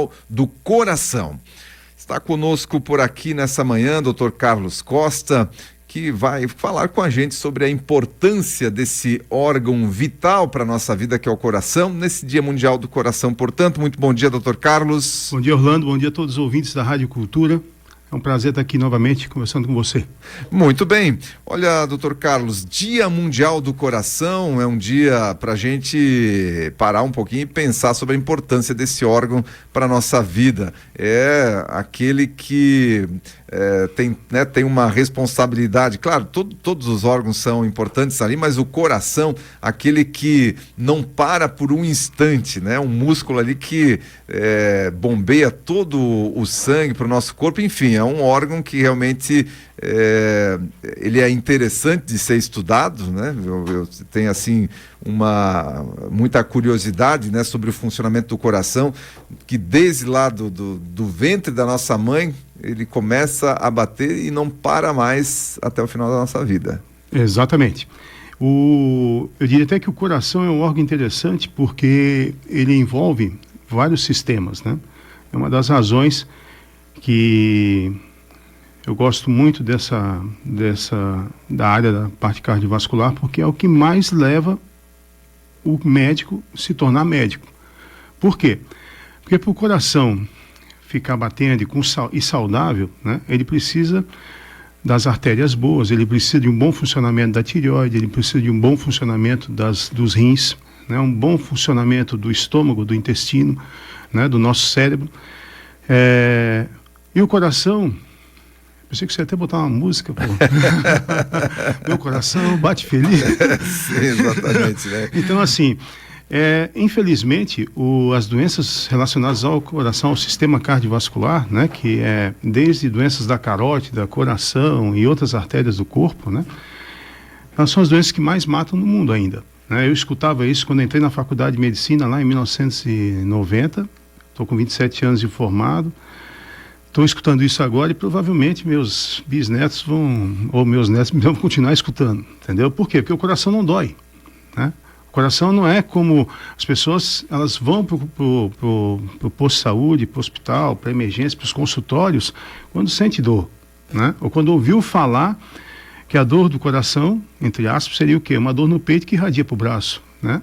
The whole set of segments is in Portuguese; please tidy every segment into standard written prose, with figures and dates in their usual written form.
Mundial do Coração. Está conosco por aqui nessa manhã, Dr. Carlos Costa, que vai falar com a gente sobre a importância desse órgão vital para a nossa vida, que é o coração, nesse Dia Mundial do Coração. Portanto, muito bom dia, Dr. Carlos. Bom dia, Orlando. Bom dia a todos os ouvintes da Rádio Cultura. É um prazer estar aqui novamente conversando com você. Muito bem. Olha, doutor Carlos, Dia Mundial do Coração é um dia para a gente parar um pouquinho e pensar sobre a importância desse órgão para a nossa vida. É aquele que tem uma responsabilidade. Claro, todos os órgãos são importantes ali, mas o coração, aquele que não para por um instante, né? Um músculo ali que bombeia todo o sangue para o nosso corpo. Enfim, é um órgão que realmente ele é interessante de ser estudado, né? Eu tenho assim muita curiosidade, né, sobre o funcionamento do coração, que desde lá do ventre da nossa mãe ele começa a bater e não para mais até o final da nossa vida. Exatamente. Eu diria até que o coração é um órgão interessante porque ele envolve vários sistemas, né? É uma das razões que eu gosto muito da área da parte cardiovascular, porque é o que mais leva o médico se tornar médico. Por quê? Porque para o coração ficar batendo e saudável, né, ele precisa das artérias boas, ele precisa de um bom funcionamento da tireoide, ele precisa de um bom funcionamento dos rins, né, um bom funcionamento do estômago, do intestino, né, do nosso cérebro. E o coração, pensei que você ia até botar uma música, pô. Meu coração bate feliz. Sim, exatamente, né? Então, assim, infelizmente, as doenças relacionadas ao coração, ao sistema cardiovascular, né, que é desde doenças da carótida, coração e outras artérias do corpo, né, elas são as doenças que mais matam no mundo ainda, né? Eu escutava isso quando entrei na faculdade de medicina lá em 1990, estou com 27 anos de formado, estou escutando isso agora e provavelmente meus bisnetos ou meus netos vão continuar escutando, entendeu? Por quê? Porque o coração não dói, né? O coração não é como as pessoas, elas vão para o posto de saúde, para o hospital, para a emergência, para os consultórios, quando sente dor, né? Ou quando ouviu falar que a dor do coração, entre aspas, seria o quê? Uma dor no peito que irradia para o braço, né?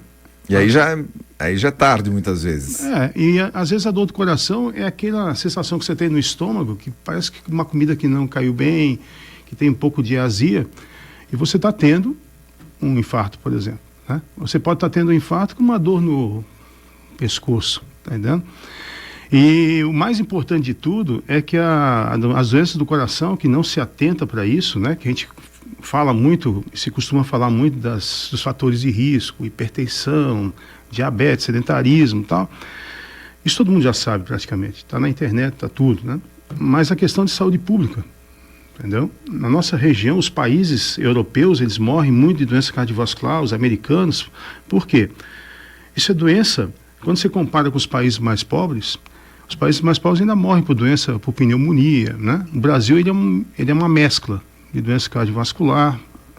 E aí já é tarde muitas vezes. E às vezes a dor do coração é aquela sensação que você tem no estômago, que parece que uma comida que não caiu bem, que tem um pouco de azia, e você está tendo um infarto, por exemplo, né? Você pode estar tendo um infarto com uma dor no pescoço, tá entendendo? E o mais importante de tudo é que as doenças do coração, que não se atenta para isso, né? Que a gente fala muito, se costuma falar muito dos fatores de risco, hipertensão, diabetes, sedentarismo e tal. Isso todo mundo já sabe praticamente, está na internet, está tudo, né? Mas a questão de saúde pública, entendeu? Na nossa região, os países europeus, eles morrem muito de doença cardiovascular, os americanos. Por quê? Isso é doença, quando você compara com os países mais pobres, os países mais pobres ainda morrem por doença, por pneumonia, né? O Brasil, ele é uma mescla de doença cardiovascular,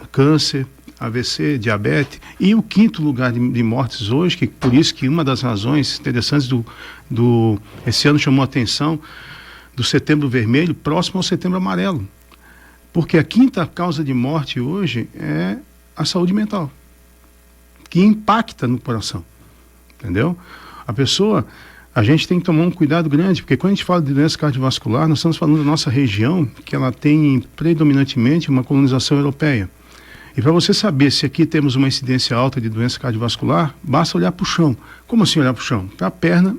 câncer, AVC, diabetes, e o quinto lugar de mortes hoje, que por isso que uma das razões interessantes esse ano chamou a atenção do Setembro Vermelho, próximo ao Setembro Amarelo, porque a quinta causa de morte hoje é a saúde mental, que impacta no coração, entendeu? A gente tem que tomar um cuidado grande, porque quando a gente fala de doença cardiovascular, nós estamos falando da nossa região, que ela tem predominantemente uma colonização europeia. E para você saber se aqui temos uma incidência alta de doença cardiovascular, basta olhar para o chão. Como assim olhar para o chão? Para a perna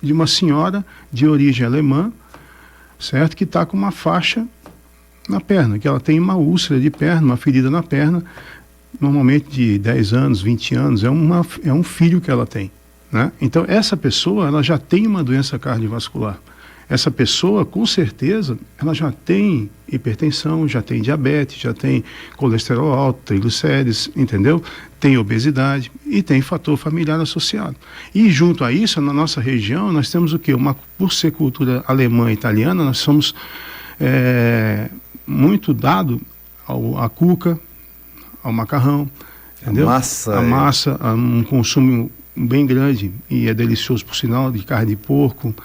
de uma senhora de origem alemã, certo? Que está com uma faixa na perna, que ela tem uma úlcera de perna, uma ferida na perna, normalmente de 10 anos, 20 anos, é um filho que ela tem, né? Então, essa pessoa, ela já tem uma doença cardiovascular. Essa pessoa, com certeza, ela já tem hipertensão, já tem diabetes, já tem colesterol alto, triglicérides, entendeu? Tem obesidade e tem fator familiar associado. E junto a isso, na nossa região, nós temos o quê? Por ser cultura alemã e italiana, nós somos muito dado à cuca, ao macarrão, entendeu? A massa. A massa, a um consumo bem grande, e é delicioso, por sinal, de carne de porco,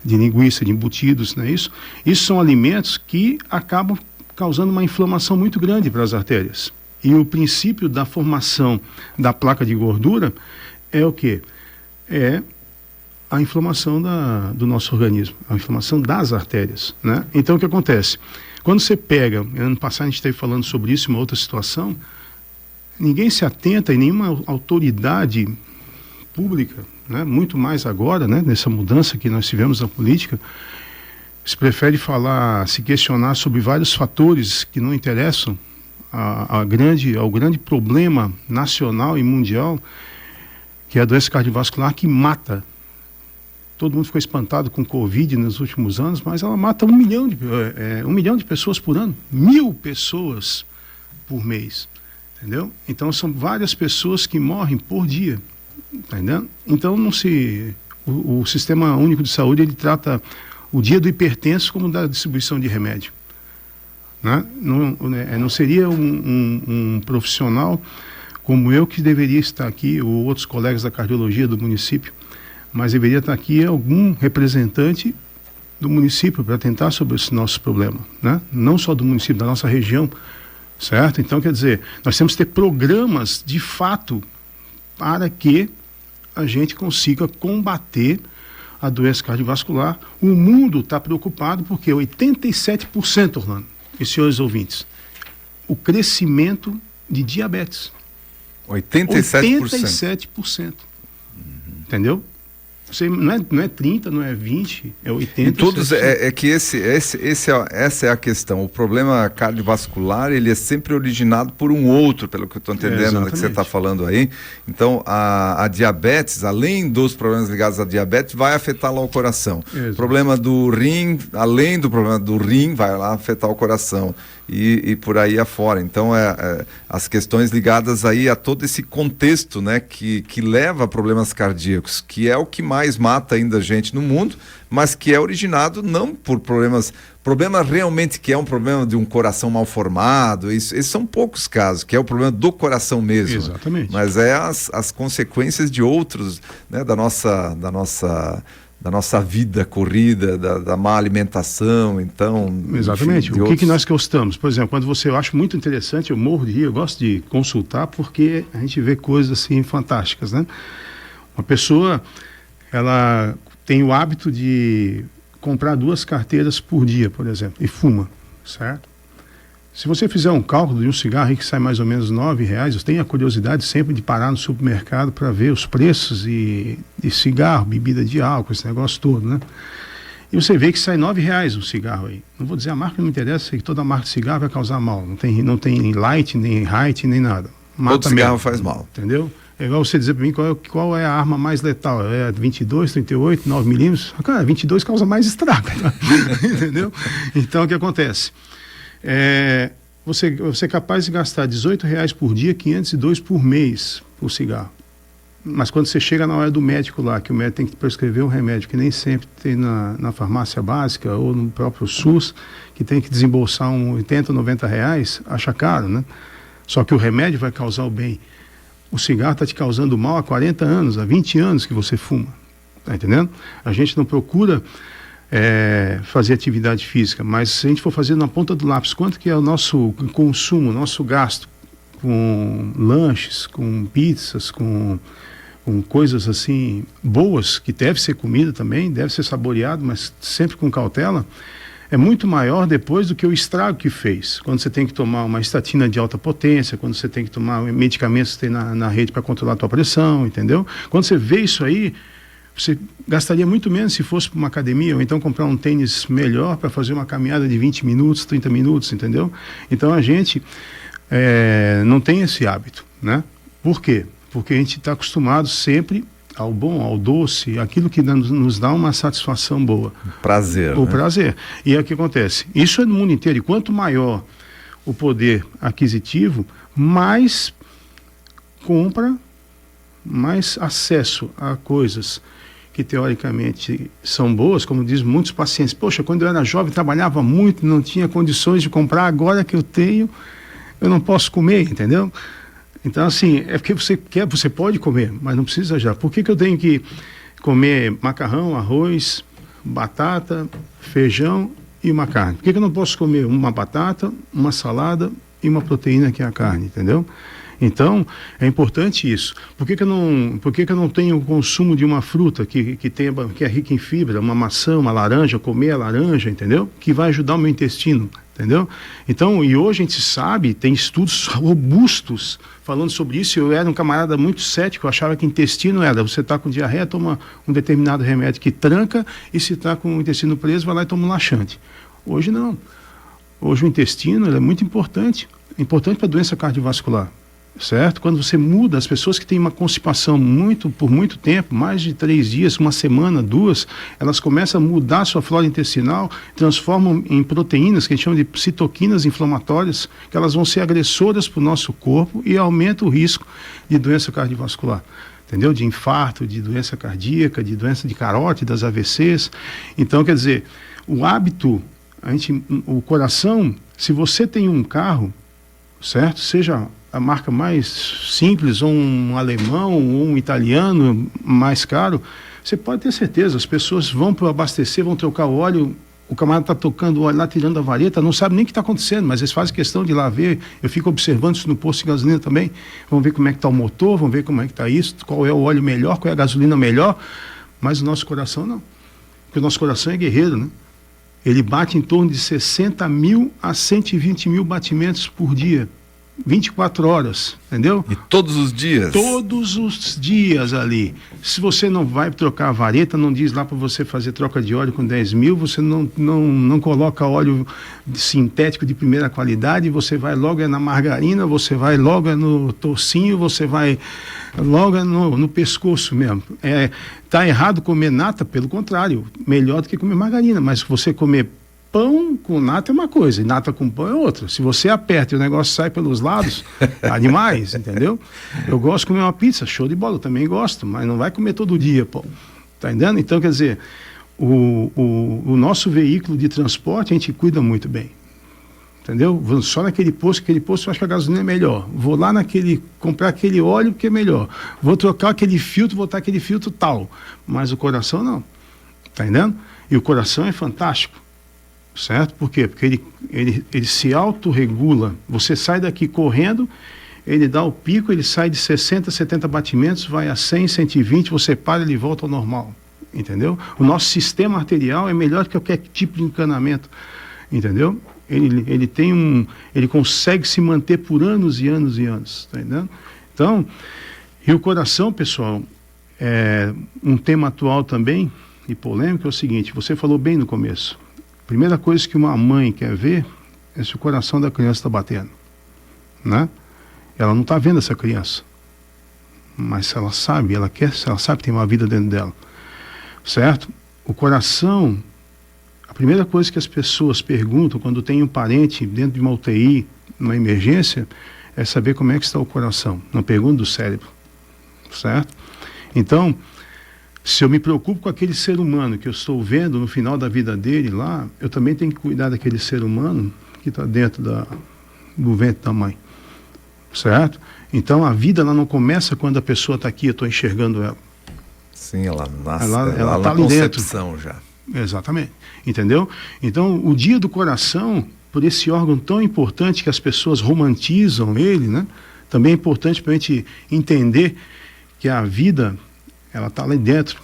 de linguiça, de embutidos, não é isso? Isso são alimentos que acabam causando uma inflamação muito grande para as artérias. E o princípio da formação da placa de gordura é o quê? É a inflamação do nosso organismo, a inflamação das artérias, né? Então, o que acontece? Quando você pega, ano passado a gente esteve falando sobre isso, uma outra situação, ninguém se atenta e nenhuma autoridade pública, né? Muito mais agora, né? Nessa mudança que nós tivemos na política, se prefere falar, se questionar sobre vários fatores que não interessam ao grande problema nacional e mundial, que é a doença cardiovascular que mata. Todo mundo ficou espantado com Covid nos últimos anos, mas ela mata 1 milhão de pessoas por ano, 1.000 pessoas por mês, entendeu? Então são várias pessoas que morrem por dia, entendeu? Então o Sistema Único de Saúde, ele trata o dia do hipertenso como da distribuição de remédio, né? Não seria um profissional como eu que deveria estar aqui, ou outros colegas da cardiologia do município, mas deveria estar aqui algum representante do município para tentar sobre esse nosso problema, né? Não só do município, da nossa região, certo? Então, quer dizer, nós temos que ter programas de fato para que a gente consiga combater a doença cardiovascular. O mundo está preocupado porque 87%, Orlando, e senhores ouvintes, o crescimento de diabetes. 87%. 87%. Entendeu? Você não é 30, não é 20, é 80%. E todos, que essa é a questão. O problema cardiovascular, ele é sempre originado por um outro, pelo que eu estou entendendo do que você está falando aí. Então, a diabetes, além dos problemas ligados à diabetes, vai afetar lá o coração. O problema do rim, além do problema do rim, vai lá afetar o coração. E por aí afora. Então, as questões ligadas aí a todo esse contexto, né, que leva a problemas cardíacos, que é o que mais mata ainda gente no mundo, mas que é originado não por problema realmente que é um problema de um coração mal formado, esses são poucos casos, que é o problema do coração mesmo. Exatamente. Mas é as consequências de outros, né, da nossa vida corrida, da má alimentação, então... Exatamente. Enfim, o que nós gostamos? Por exemplo, quando eu acho muito interessante, eu morro de rir, eu gosto de consultar, porque a gente vê coisas assim fantásticas, né? Uma pessoa, ela tem o hábito de comprar 2 carteiras por dia, por exemplo, e fuma, certo? Se você fizer um cálculo de um cigarro aí que sai mais ou menos R$9, eu tenho a curiosidade sempre de parar no supermercado para ver os preços de cigarro, bebida de álcool, esse negócio todo, né? E você vê que sai R$9 um cigarro aí. Não vou dizer a marca, não me interessa, que toda marca de cigarro vai causar mal. Não tem light, nem height, nem nada. Mata todo cigarro faz mal. Entendeu? É igual você dizer para mim qual é a arma mais letal. É 22, 38, 9 milímetros? Cara, 22 causa mais estrago. Entendeu? Então, o que acontece? Você é capaz de gastar R$18 por dia, 502 por mês por cigarro. Mas quando você chega na hora do médico lá, que o médico tem que prescrever um remédio que nem sempre tem na farmácia básica ou no próprio SUS, que tem que desembolsar uns 80, R$90, acha caro, né? Só que o remédio vai causar o bem. O cigarro está te causando mal há 40 anos, há 20 anos que você fuma. Tá entendendo? A gente não procura fazer atividade física, mas se a gente for fazer na ponta do lápis, quanto que é o nosso consumo, nosso gasto com lanches, com pizzas, com coisas assim boas, que deve ser comida também, deve ser saboreado, mas sempre com cautela, é muito maior depois do que o estrago que fez. Quando você tem que tomar uma estatina de alta potência, quando você tem que tomar medicamentos que tem na rede para controlar a tua pressão, entendeu? Quando você vê isso aí, você gastaria muito menos se fosse para uma academia, ou então comprar um tênis melhor para fazer uma caminhada de 20 minutos, 30 minutos, entendeu? Então a gente não tem esse hábito, né? Por quê? Porque a gente está acostumado sempre ao bom, ao doce, aquilo que nos dá uma satisfação boa. Prazer. O prazer. E é o que acontece. Isso é no mundo inteiro. E quanto maior o poder aquisitivo, mais compra, mais acesso a coisas que teoricamente são boas, como dizem muitos pacientes. Poxa, quando eu era jovem, trabalhava muito, não tinha condições de comprar, agora que eu tenho, eu não posso comer, entendeu? Então, assim, é porque você quer, você pode comer, mas não precisa já. Por que que eu tenho que comer macarrão, arroz, batata, feijão e uma carne? Por que que eu não posso comer uma batata, uma salada e uma proteína que é a carne, entendeu? Então, é importante isso. Por que que eu não tenho o consumo de uma fruta que é rica em fibra, uma maçã, uma laranja, comer a laranja, entendeu? Que vai ajudar o meu intestino, entendeu? Então, e hoje a gente sabe, tem estudos robustos falando sobre isso. Eu era um camarada muito cético, eu achava que intestino era, você está com diarreia, toma um determinado remédio que tranca, e se está com o intestino preso, vai lá e toma um laxante. Hoje não. Hoje o intestino ele é muito importante para a doença cardiovascular. Certo? Quando você muda, as pessoas que têm uma constipação por muito tempo, mais de 3 dias, uma semana, 2, elas começam a mudar a sua flora intestinal, transformam em proteínas, que a gente chama de citoquinas inflamatórias, que elas vão ser agressoras para o nosso corpo e aumenta o risco de doença cardiovascular. Entendeu? De infarto, de doença cardíaca, de doença de carótidas, AVCs. Então, quer dizer, o hábito, o coração, se você tem um carro, certo? Seja a marca mais simples, ou um alemão, ou um italiano mais caro, você pode ter certeza, as pessoas vão para abastecer, vão trocar o óleo, o camarada está tocando o óleo lá, tirando a vareta, não sabe nem o que está acontecendo, mas eles fazem questão de ir lá ver. Eu fico observando isso no posto de gasolina também, vão ver como é que está o motor, vão ver como é que está isso, qual é o óleo melhor, qual é a gasolina melhor, mas o nosso coração não, porque o nosso coração é guerreiro, né? Ele bate em torno de 60 mil a 120 mil batimentos por dia, 24 horas, entendeu? E todos os dias? Todos os dias ali. Se você não vai trocar a vareta, não diz lá para você fazer troca de óleo com 10 mil, você não coloca óleo sintético de primeira qualidade, você vai logo na margarina, você vai logo no tocinho, você vai logo no pescoço mesmo. Tá errado comer nata, pelo contrário, melhor do que comer margarina, mas se você comer pão com nata é uma coisa, e nata com pão é outra. Se você aperta e o negócio sai pelos lados, tá demais, entendeu? Eu gosto de comer uma pizza, show de bola, eu também gosto, mas não vai comer todo dia, pô. Tá entendendo? Então, quer dizer, o nosso veículo de transporte, a gente cuida muito bem. Entendeu? Vou só naquele posto eu acho que a gasolina é melhor. Vou lá comprar aquele óleo que é melhor. Vou trocar aquele filtro, botar aquele filtro tal. Mas o coração não. Tá entendendo? E o coração é fantástico. Certo? Por quê? Porque ele se autorregula. Você sai daqui correndo, ele dá o pico, ele sai de 60, 70 batimentos, vai a 100, 120, você para, ele volta ao normal. Entendeu? O nosso sistema arterial é melhor que qualquer tipo de encanamento. Entendeu? Ele consegue se manter por anos e anos e anos. Tá entendendo? Então, e o coração, pessoal, é um tema atual também, e polêmico, é o seguinte, você falou bem no começo. Primeira coisa que uma mãe quer ver é se o coração da criança está batendo, né? Ela não está vendo essa criança, mas ela sabe, ela sabe que tem uma vida dentro dela, certo? O coração, a primeira coisa que as pessoas perguntam quando tem um parente dentro de uma UTI, numa emergência, é saber como é que está o coração. Não pergunta do cérebro, certo? Então, se eu me preocupo com aquele ser humano que eu estou vendo no final da vida dele lá, eu também tenho que cuidar daquele ser humano que está dentro do ventre da mãe. Certo? Então a vida ela não começa quando a pessoa está aqui, eu estou enxergando ela. Sim, ela nasce, ela está ali concepção dentro. Já. Exatamente. Entendeu? Então o dia do coração, por esse órgão tão importante que as pessoas romantizam ele, né? Também é importante para a gente entender que a vida ela está lá dentro.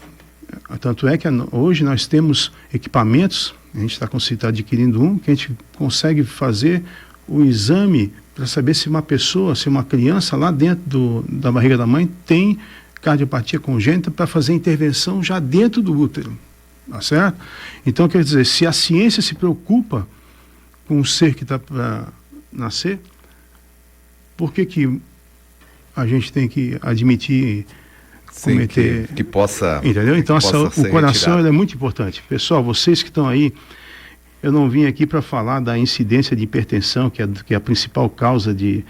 Tanto é que hoje nós temos equipamentos, a gente está adquirindo um, que a gente consegue fazer o exame para saber se uma pessoa, se uma criança lá dentro da barriga da mãe tem cardiopatia congênita, para fazer intervenção já dentro do útero. Tá certo? Então, quer dizer, se a ciência se preocupa com um ser que está para nascer, por que a gente tem que admitir... Sim, cometer, que possa, entendeu? Então o coração é muito importante. Pessoal, vocês que estão aí, eu não vim aqui para falar da incidência de hipertensão, que é a principal causa de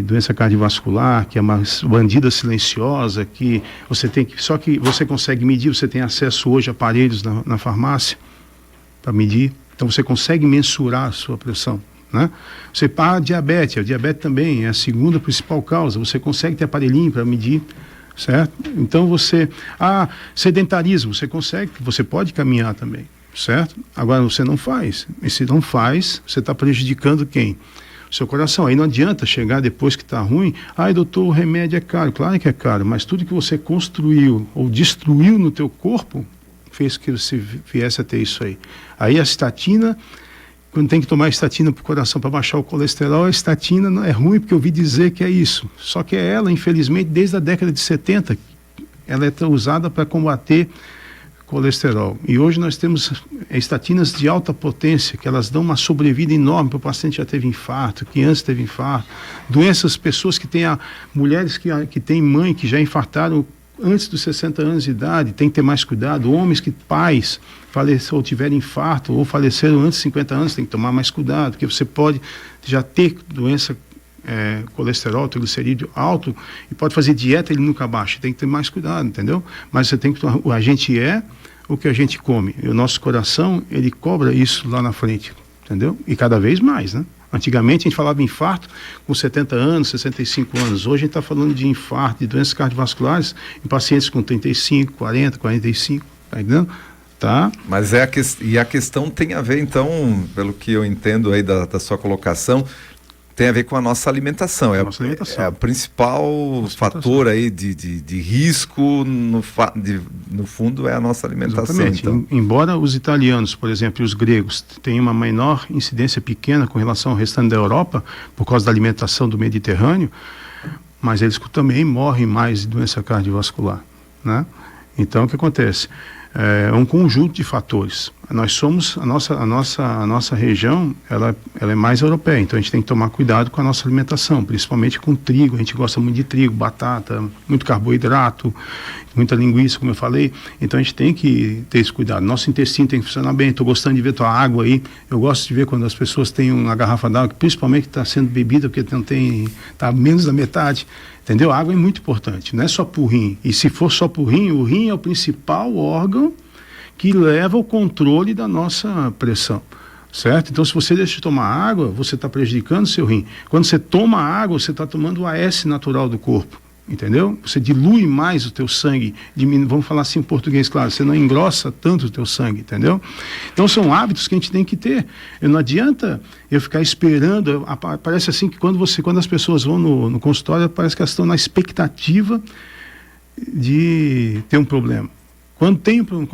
doença cardiovascular, que é uma bandida silenciosa, que você tem que, só que você consegue medir, você tem acesso hoje a aparelhos na farmácia para medir, então você consegue mensurar a sua pressão, né? Você para a diabetes também é a segunda principal causa. Você consegue ter aparelhinho para medir, certo? Então sedentarismo, você pode caminhar também, certo? Agora você não faz. E se não faz, você está prejudicando quem? O seu coração. Aí não adianta chegar depois que está ruim, doutor, o remédio é caro. Claro que é caro, mas tudo que você construiu ou destruiu no teu corpo fez que você viesse a ter isso aí. Aí a estatina, quando tem que tomar estatina para o coração para baixar o colesterol, a estatina não é ruim, porque eu ouvi dizer que é isso. Só que ela, infelizmente, desde a década de 70, ela é usada para combater colesterol. E hoje nós temos estatinas de alta potência, que elas dão uma sobrevida enorme para o paciente que já teve infarto, que antes teve infarto, pessoas que têm, mulheres que têm mãe, que já infartaram antes dos 60 anos de idade, tem que ter mais cuidado. Pais faleceram ou tiveram infarto ou faleceram antes de 50 anos, tem que tomar mais cuidado, porque você pode já ter doença, colesterol, triglicerídeo alto, e pode fazer dieta e ele nunca baixa. Tem que ter mais cuidado, entendeu? Mas você tem que a gente é o que a gente come. E o nosso coração, ele cobra isso lá na frente, entendeu? E cada vez mais, né? Antigamente a gente falava em infarto com 70 anos, 65 anos. Hoje a gente está falando de infarto, de doenças cardiovasculares em pacientes com 35, 40, 45, tá entendendo? Tá. Mas a questão tem a ver, então, pelo que eu entendo aí da sua colocação, tem a ver com a nossa alimentação. É o principal fator aí de risco, no fundo, é a nossa alimentação. Exatamente. Então. Embora os italianos, por exemplo, e os gregos tenham uma menor incidência pequena com relação ao restante da Europa, por causa da alimentação do Mediterrâneo, mas eles também morrem mais de doença cardiovascular, né? Então, o que acontece? É um conjunto de fatores. Nós somos, a nossa região, ela é mais europeia, então a gente tem que tomar cuidado com a nossa alimentação, principalmente com trigo. A gente gosta muito de trigo, batata, muito carboidrato, muita linguiça, como eu falei. Então a gente tem que ter esse cuidado. Nosso intestino tem que funcionar bem. Estou gostando de ver tua água aí. Eu gosto de ver quando as pessoas têm uma garrafa d'água, principalmente que está sendo bebida, porque está menos da metade. Entendeu? A água é muito importante, não é só pro rim. E se for só pro rim, o rim é o principal órgão que leva o controle da nossa pressão, certo? Então, se você deixa de tomar água, você está prejudicando o seu rim. Quando você toma água, você está tomando o AS natural do corpo, entendeu? Você dilui mais o teu sangue, vamos falar assim em português, claro, você não engrossa tanto o teu sangue, entendeu? Então, são hábitos que a gente tem que ter. Não adianta eu ficar esperando, parece assim que quando as pessoas vão no consultório, parece que elas estão na expectativa de ter um problema. Quando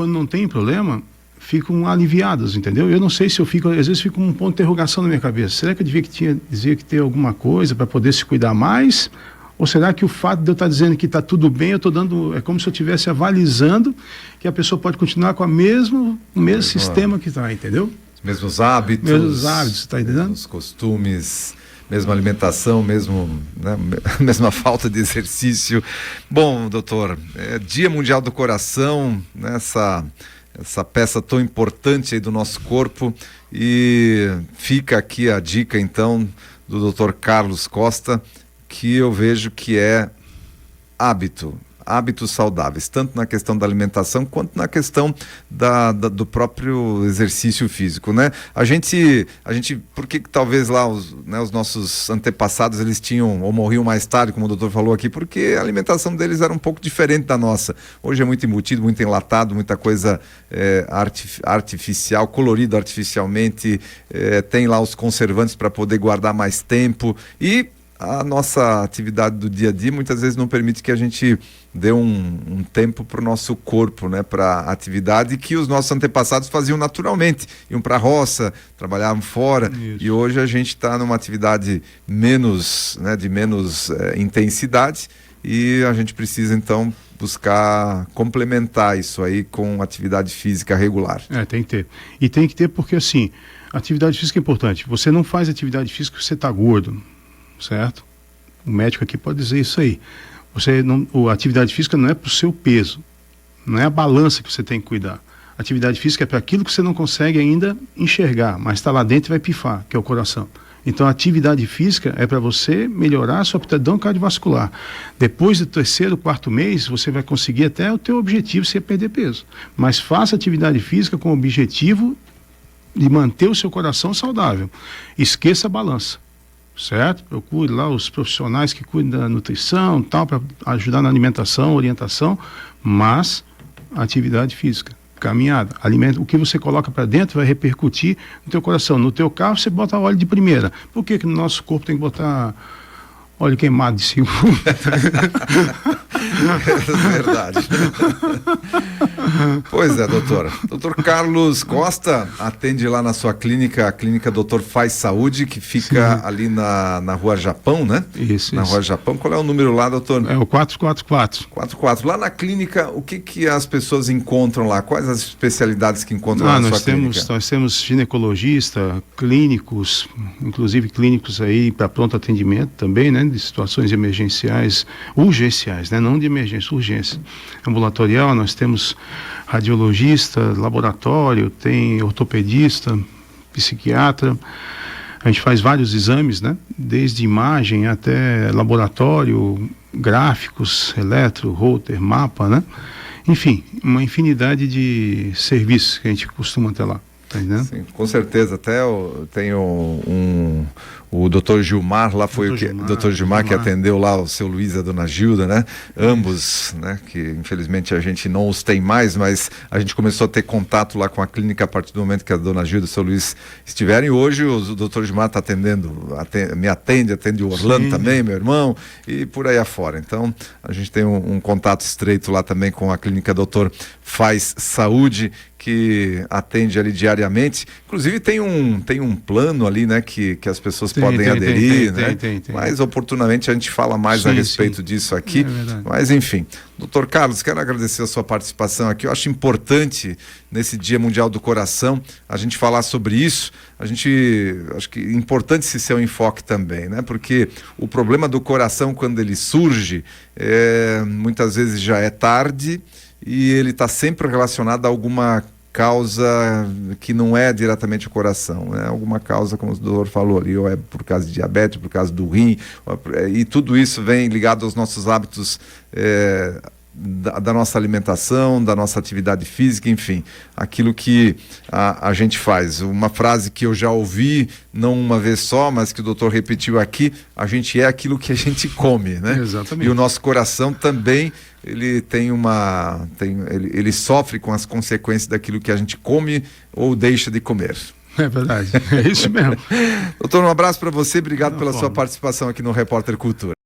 não tem problema, ficam aliviadas, entendeu? Eu não sei se às vezes fico com um ponto de interrogação na minha cabeça. Será que eu dizia que ter alguma coisa para poder se cuidar mais? Ou será que o fato de eu estar dizendo que está tudo bem, é como se eu estivesse avalizando que a pessoa pode continuar com o mesmo sistema que está, entendeu? Os mesmos hábitos, está entendendo? Os costumes, mesma alimentação, mesma falta de exercício. Bom, doutor, Dia Mundial do Coração, né, essa peça tão importante aí do nosso corpo, e fica aqui a dica, então, do Dr. Carlos Costa, que eu vejo que é hábitos saudáveis, tanto na questão da alimentação quanto na questão do próprio exercício físico, né? A gente, por que talvez lá os nossos antepassados, eles tinham ou morriam mais tarde, como o doutor falou aqui, porque a alimentação deles era um pouco diferente da nossa. Hoje é muito embutido, muito enlatado, muita coisa artificial, colorido artificialmente, tem lá os conservantes para poder guardar mais tempo, e a nossa atividade do dia a dia muitas vezes não permite que a gente dê um tempo para o nosso corpo, né, para atividade que os nossos antepassados faziam naturalmente, iam para a roça, trabalhavam fora. Isso. E hoje a gente está numa atividade de menos intensidade, e a gente precisa então buscar complementar isso aí com atividade física regular. Tem que ter. E tem que ter porque assim, atividade física é importante. Você não faz atividade física porque você está gordo, certo? O médico aqui pode dizer isso aí. A atividade física não é para o seu peso, não é a balança que você tem que cuidar. A atividade física é para aquilo que você não consegue ainda enxergar, mas está lá dentro e vai pifar, que é o coração. Então a atividade física é para você melhorar a sua aptidão cardiovascular. Depois do 3º, 4º mês, você vai conseguir até o teu objetivo, se é perder peso. Mas faça atividade física com o objetivo de manter o seu coração saudável. Esqueça a balança, certo? Procure lá os profissionais que cuidam da nutrição, tal, para ajudar na alimentação, orientação, mas atividade física, caminhada, alimento, o que você coloca para dentro vai repercutir no teu coração. No teu carro você bota óleo de primeira. Por que no nosso corpo tem que botar óleo queimado de segunda? É verdade. Pois é, doutor. Doutor Carlos Costa atende lá na sua clínica, a clínica Doutor Faz Saúde, que fica Sim. ali na Rua Japão, né? Isso. Rua Japão. Qual é o número lá, doutor? É o 444. 44. Lá na clínica, o que as pessoas encontram lá? Quais as especialidades que encontram lá na sua clínica? Nós temos ginecologista, clínicos, inclusive clínicos aí para pronto atendimento também, né? De situações emergenciais, urgenciais, né? Não de emergência, urgência. Ambulatorial, nós temos radiologista, laboratório, tem ortopedista, psiquiatra. A gente faz vários exames, né? Desde imagem até laboratório, gráficos, eletro, router, mapa, né? Enfim, uma infinidade de serviços que a gente costuma ter lá. Tá entendendo? Sim, com certeza. Até eu tenho o doutor Gilmar, lá foi o doutor Gilmar que atendeu lá o seu Luiz e a dona Gilda, né? Ambos, né? Que infelizmente a gente não os tem mais, mas a gente começou a ter contato lá com a clínica a partir do momento que a dona Gilda e o seu Luiz estiveram, e hoje o doutor Gilmar está me atende o Orlando Sim. também, meu irmão, e por aí afora. Então, a gente tem um contato estreito lá também com a clínica Doutor Faz Saúde, que atende ali diariamente. Inclusive tem um plano ali, né, que as pessoas podem aderir, né? Tem. Mas oportunamente a gente fala mais a respeito disso aqui. Mas enfim, doutor Carlos, quero agradecer a sua participação aqui. Eu acho importante nesse Dia Mundial do Coração a gente falar sobre isso. Acho que é importante esse seu enfoque também, né? Porque o problema do coração, quando ele surge, muitas vezes já é tarde, e ele está sempre relacionado a alguma causa que não é diretamente o coração, né? Alguma causa, como o doutor falou ali, ou é por causa de diabetes, por causa do rim, e tudo isso vem ligado aos nossos hábitos da nossa alimentação, da nossa atividade física, enfim, aquilo que a gente faz. Uma frase que eu já ouvi, não uma vez só, mas que o doutor repetiu aqui: a gente é aquilo que a gente come, né? Exatamente. E o nosso coração também, ele ele sofre com as consequências daquilo que a gente come ou deixa de comer. É verdade, é isso mesmo. Doutor, um abraço para você, obrigado pela sua participação aqui no Repórter Cultura.